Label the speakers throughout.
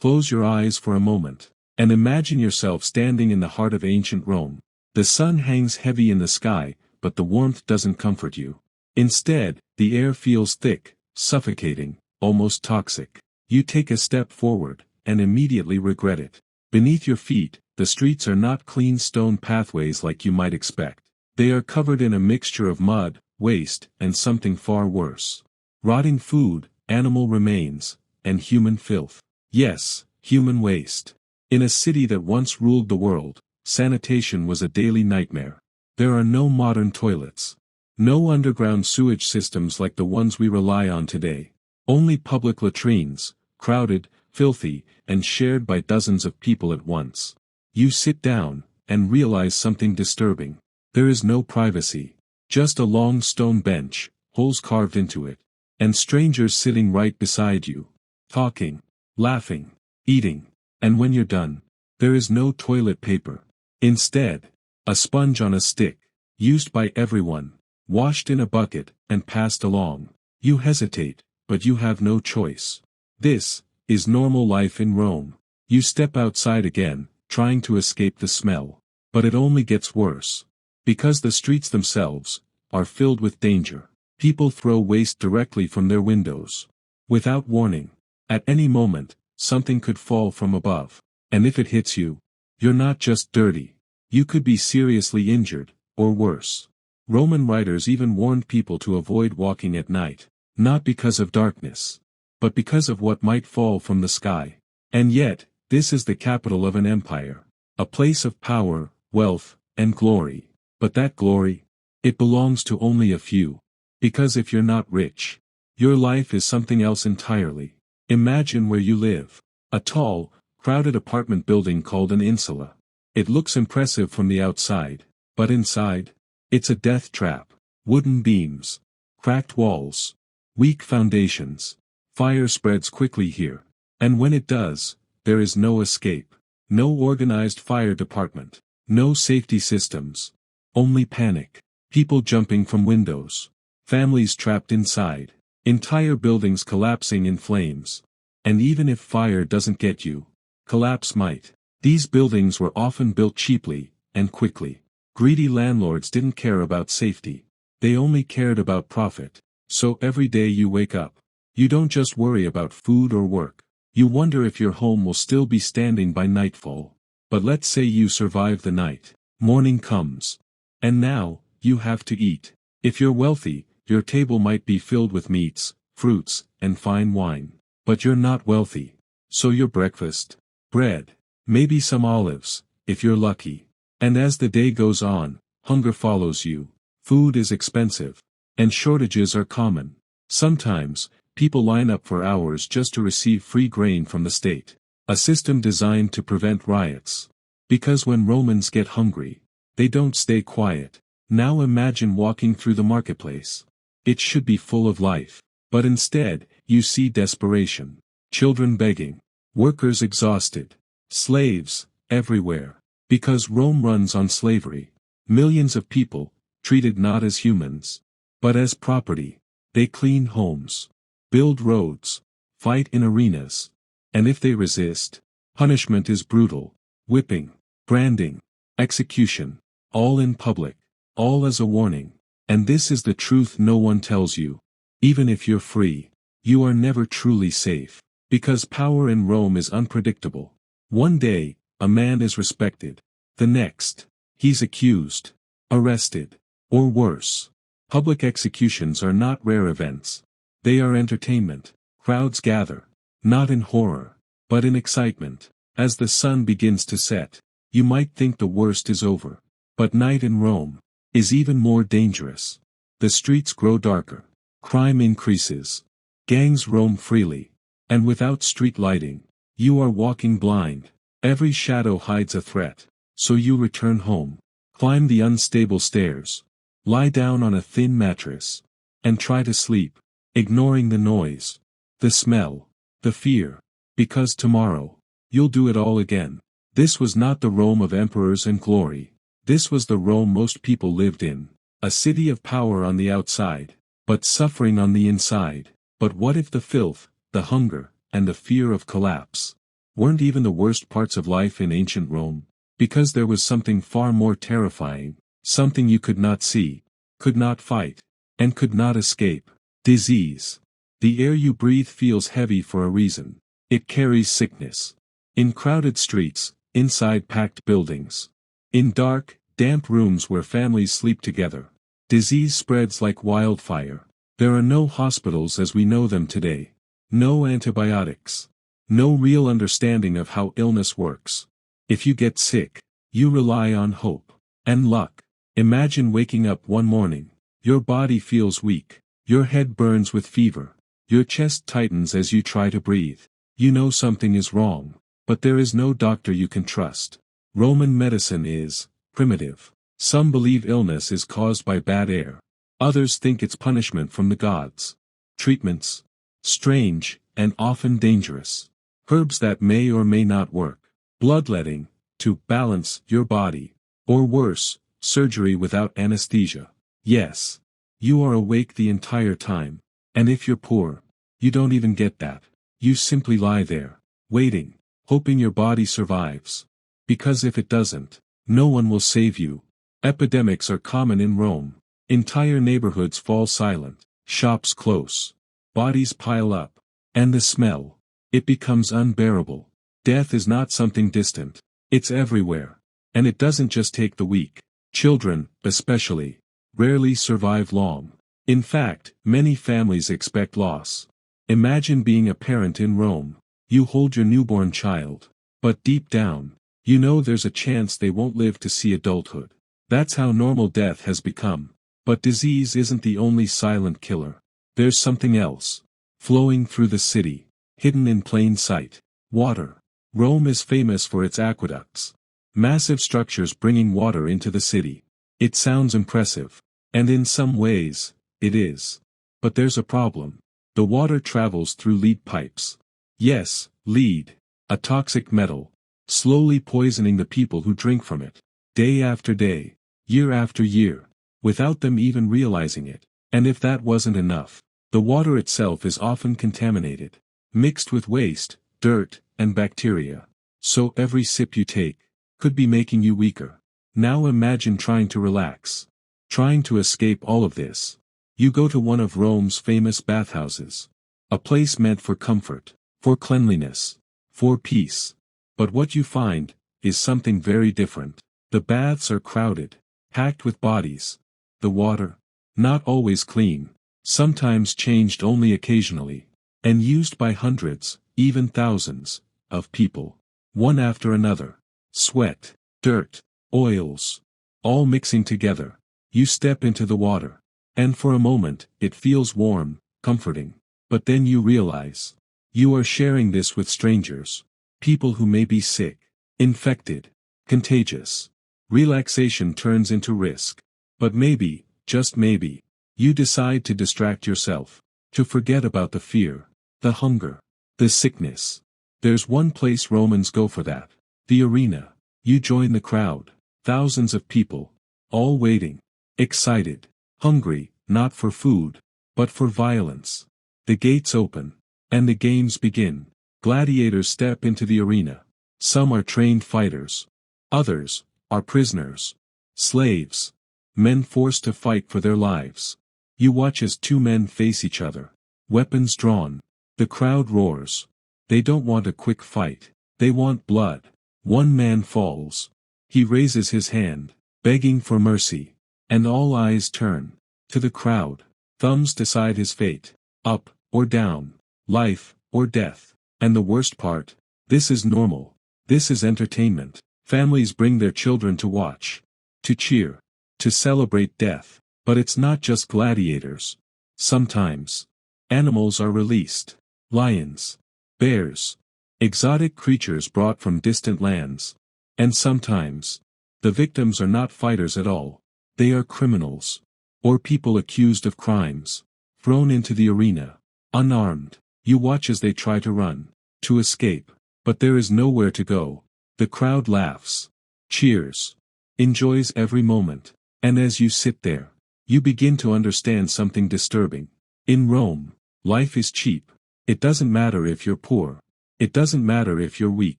Speaker 1: Close your eyes for a moment, and imagine yourself standing in the heart of ancient Rome. The sun hangs heavy in the sky, but the warmth doesn't comfort you. Instead, the air feels thick, suffocating, almost toxic. You take a step forward, and immediately regret it. Beneath your feet, the streets are not clean stone pathways like you might expect. They are covered in a mixture of mud, waste, and something far worse. Rotting food, animal remains, and human filth. Yes, human waste. In a city that once ruled the world, sanitation was a daily nightmare. There are no modern toilets. No underground sewage systems like the ones we rely on today. Only public latrines, crowded, filthy, and shared by dozens of people at once. You sit down, and realize something disturbing. There is no privacy. Just a long stone bench, holes carved into it, and strangers sitting right beside you. Talking, laughing, eating, and when you're done, there is no toilet paper. Instead, a sponge on a stick, used by everyone, washed in a bucket, and passed along. You hesitate, but you have no choice. This is normal life in Rome. You step outside again, trying to escape the smell. But it only gets worse. Because the streets themselves are filled with danger. People throw waste directly from their windows. Without warning. At any moment, something could fall from above. And if it hits you, you're not just dirty. You could be seriously injured, or worse. Roman writers even warned people to avoid walking at night. Not because of darkness, but because of what might fall from the sky. And yet, this is the capital of an empire. A place of power, wealth, and glory. But that glory, it belongs to only a few. Because if you're not rich, your life is something else entirely. Imagine where you live. A tall, crowded apartment building called an insula. It looks impressive from the outside, but inside, it's a death trap. Wooden beams, cracked walls, weak foundations. Fire spreads quickly here. And when it does, there is no escape. No organized fire department. No safety systems. Only panic. People jumping from windows. Families trapped inside. Entire buildings collapsing in flames. And even if fire doesn't get you, collapse might. These buildings were often built cheaply, and quickly. Greedy landlords didn't care about safety. They only cared about profit. So every day you wake up, you don't just worry about food or work. You wonder if your home will still be standing by nightfall. But let's say you survive the night. Morning comes. And now, you have to eat. If you're wealthy, your table might be filled with meats, fruits, and fine wine. But you're not wealthy. So your breakfast? Bread. Maybe some olives, if you're lucky. And as the day goes on, hunger follows you. Food is expensive. And shortages are common. Sometimes, people line up for hours just to receive free grain from the state. A system designed to prevent riots. Because when Romans get hungry, they don't stay quiet. Now imagine walking through the marketplace. It should be full of life. But instead, you see desperation. Children begging. Workers exhausted. Slaves, everywhere. Because Rome runs on slavery. Millions of people, treated not as humans, but as property. They clean homes. Build roads. Fight in arenas. And if they resist, punishment is brutal. Whipping, branding, execution. All in public. All as a warning. And this is the truth no one tells you. Even if you're free, you are never truly safe. Because power in Rome is unpredictable. One day, a man is respected. The next, he's accused, arrested, or worse. Public executions are not rare events. They are entertainment. Crowds gather, not in horror, but in excitement. As the sun begins to set, you might think the worst is over. But night in Rome is even more dangerous. The streets grow darker. Crime increases. Gangs roam freely. And without street lighting, you are walking blind. Every shadow hides a threat. So you return home. Climb the unstable stairs. Lie down on a thin mattress. And try to sleep. Ignoring the noise. The smell. The fear. Because tomorrow, you'll do it all again. This was not the Rome of emperors and glory. This was the Rome most people lived in. A city of power on the outside, but suffering on the inside. But what if the filth, the hunger, and the fear of collapse weren't even the worst parts of life in ancient Rome, because there was something far more terrifying, something you could not see, could not fight, and could not escape: disease. The air you breathe feels heavy for a reason. It carries sickness. In crowded streets, inside packed buildings, in dark, damp rooms where families sleep together, disease spreads like wildfire. There are no hospitals as we know them today. No antibiotics. No real understanding of how illness works. If you get sick, you rely on hope and luck. Imagine waking up one morning. Your body feels weak. Your head burns with fever. Your chest tightens as you try to breathe. You know something is wrong, but there is no doctor you can trust. Roman medicine is primitive. Some believe illness is caused by bad air. Others think it's punishment from the gods. Treatments: strange, and often dangerous. Herbs that may or may not work. Bloodletting, to balance your body. Or worse, surgery without anesthesia. Yes. You are awake the entire time. And if you're poor, you don't even get that. You simply lie there, waiting, hoping your body survives. Because if it doesn't, no one will save you. Epidemics are common in Rome. Entire neighborhoods fall silent, shops close, bodies pile up, and the smell, it becomes unbearable. Death is not something distant, it's everywhere. And it doesn't just take the weak. Children, especially, rarely survive long. In fact, many families expect loss. Imagine being a parent in Rome. You hold your newborn child, but deep down, you know there's a chance they won't live to see adulthood. That's how normal death has become. But disease isn't the only silent killer. There's something else. Flowing through the city, hidden in plain sight. Water. Rome is famous for its aqueducts. Massive structures bringing water into the city. It sounds impressive. And in some ways, it is. But there's a problem. The water travels through lead pipes. Yes, lead. A toxic metal. Slowly poisoning the people who drink from it. Day after day. Year after year. Without them even realizing it. And if that wasn't enough, the water itself is often contaminated. Mixed with waste, dirt, and bacteria. So every sip you take could be making you weaker. Now imagine trying to relax. Trying to escape all of this. You go to one of Rome's famous bathhouses. A place meant for comfort, for cleanliness, for peace. But what you find is something very different. The baths are crowded, packed with bodies. The water, not always clean, sometimes changed only occasionally, and used by hundreds, even thousands, of people. One after another. Sweat, dirt, oils, all mixing together. You step into the water. And for a moment, it feels warm, comforting. But then you realize, you are sharing this with strangers. People who may be sick, infected, contagious. Relaxation turns into risk. But maybe, just maybe, you decide to distract yourself. To forget about the fear, the hunger, the sickness. There's one place Romans go for that. The arena. You join the crowd. Thousands of people. All waiting. Excited. Hungry, not for food, but for violence. The gates open. And the games begin. Gladiators step into the arena. Some are trained fighters. Others are prisoners. Slaves. Men forced to fight for their lives. You watch as two men face each other. Weapons drawn. The crowd roars. They don't want a quick fight. They want blood. One man falls. He raises his hand, begging for mercy. And all eyes turn to the crowd. Thumbs decide his fate. Up or down. Life or death. And the worst part, this is normal. This is entertainment. Families bring their children to watch. To cheer. To celebrate death. But it's not just gladiators. Sometimes, animals are released. Lions. Bears. Exotic creatures brought from distant lands. And sometimes, the victims are not fighters at all. They are criminals. Or people accused of crimes. Thrown into the arena. Unarmed. You watch as they try to run. To escape. But there is nowhere to go. The crowd laughs. Cheers. Enjoys every moment. And as you sit there, you begin to understand something disturbing. In Rome, life is cheap. It doesn't matter if you're poor. It doesn't matter if you're weak.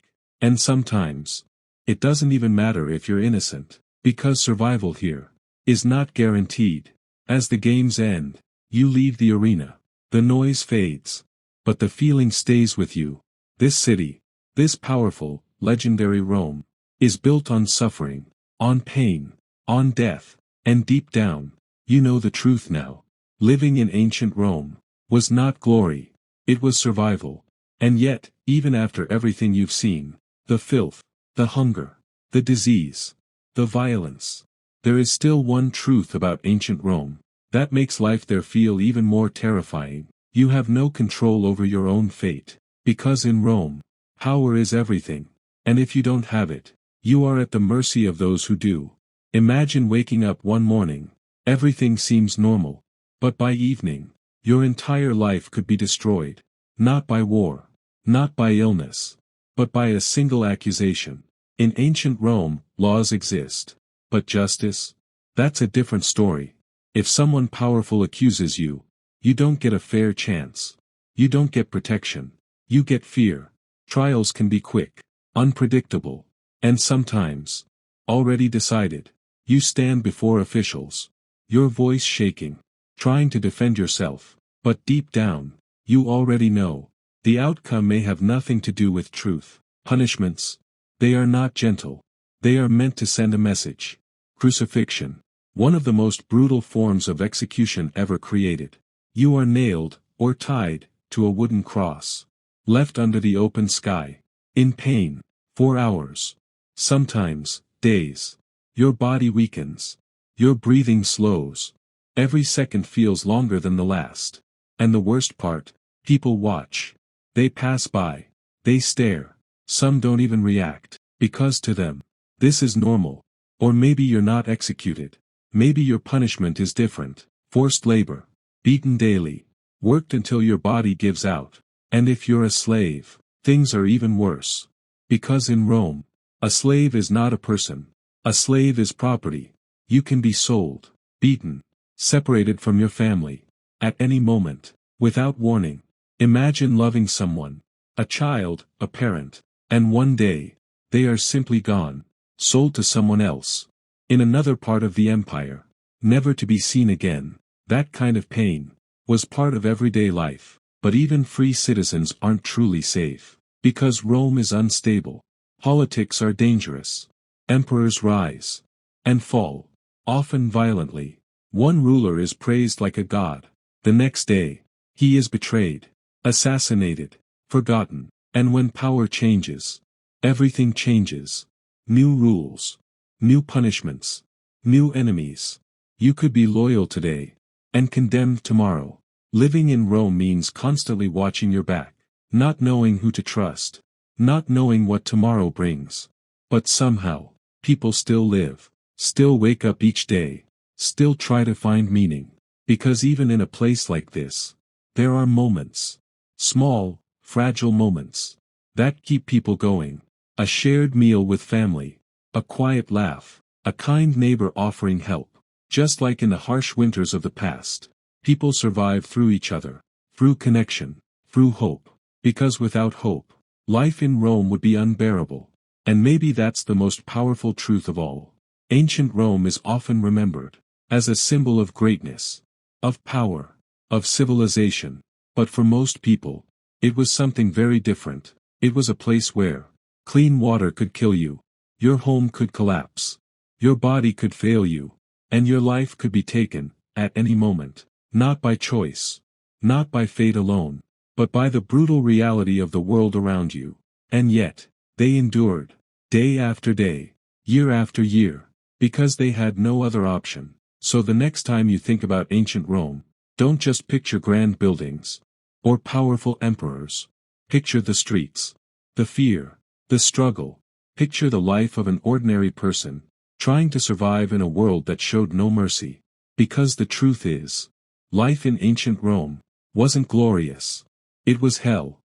Speaker 1: And sometimes, it doesn't even matter if you're innocent, because survival here is not guaranteed. As the games end, you leave the arena. The noise fades, but the feeling stays with you. This city, this powerful, legendary Rome, is built on suffering, on pain, on death, and deep down, you know the truth now. Living in ancient Rome was not glory, it was survival. And yet, even after everything you've seen, the filth, the hunger, the disease, the violence, there is still one truth about ancient Rome that makes life there feel even more terrifying. You have no control over your own fate, because in Rome, power is everything, and if you don't have it, you are at the mercy of those who do. Imagine waking up one morning, everything seems normal, but by evening, your entire life could be destroyed, not by war, not by illness, but by a single accusation. In ancient Rome, laws exist, but justice? That's a different story. If someone powerful accuses you, you don't get a fair chance. You don't get protection. You get fear. Trials can be quick, unpredictable, and sometimes already decided. You stand before officials, your voice shaking, trying to defend yourself, but deep down, you already know. The outcome may have nothing to do with truth. Punishments, they are not gentle. They are meant to send a message. Crucifixion, one of the most brutal forms of execution ever created. You are nailed, or tied, to a wooden cross. Left under the open sky. In pain. For hours. Sometimes, days. Your body weakens. Your breathing slows. Every second feels longer than the last. And the worst part, people watch. They pass by. They stare. Some don't even react, because to them, this is normal. Or maybe you're not executed. Maybe your punishment is different. Forced labor. Beaten daily. Worked until your body gives out. And if you're a slave, things are even worse. Because in Rome, a slave is not a person. A slave is property. You can be sold, beaten, separated from your family, at any moment, without warning. Imagine loving someone, a child, a parent, and one day, they are simply gone, sold to someone else. In another part of the empire, never to be seen again. That kind of pain was part of everyday life. But even free citizens aren't truly safe. Because Rome is unstable. Politics are dangerous. Emperors rise and fall, often violently. One ruler is praised like a god. The next day, he is betrayed, assassinated, forgotten. And when power changes, everything changes. New rules, new punishments, new enemies. You could be loyal today, and condemned tomorrow. Living in Rome means constantly watching your back, not knowing who to trust, not knowing what tomorrow brings. But somehow, people still live, still wake up each day, still try to find meaning. Because even in a place like this, there are moments, small, fragile moments, that keep people going. A shared meal with family, a quiet laugh, a kind neighbor offering help. Just like in the harsh winters of the past, people survive through each other, through connection, through hope. Because without hope, life in Rome would be unbearable. And maybe that's the most powerful truth of all. Ancient Rome is often remembered as a symbol of greatness, of power, of civilization. But for most people, it was something very different. It was a place where clean water could kill you, your home could collapse, your body could fail you, and your life could be taken at any moment. Not by choice, not by fate alone, but by the brutal reality of the world around you. And yet, they endured, day after day, year after year, because they had no other option. So the next time you think about ancient Rome, don't just picture grand buildings, or powerful emperors. Picture the streets, the fear, the struggle. Picture the life of an ordinary person, trying to survive in a world that showed no mercy. Because the truth is, life in ancient Rome wasn't glorious. It was hell.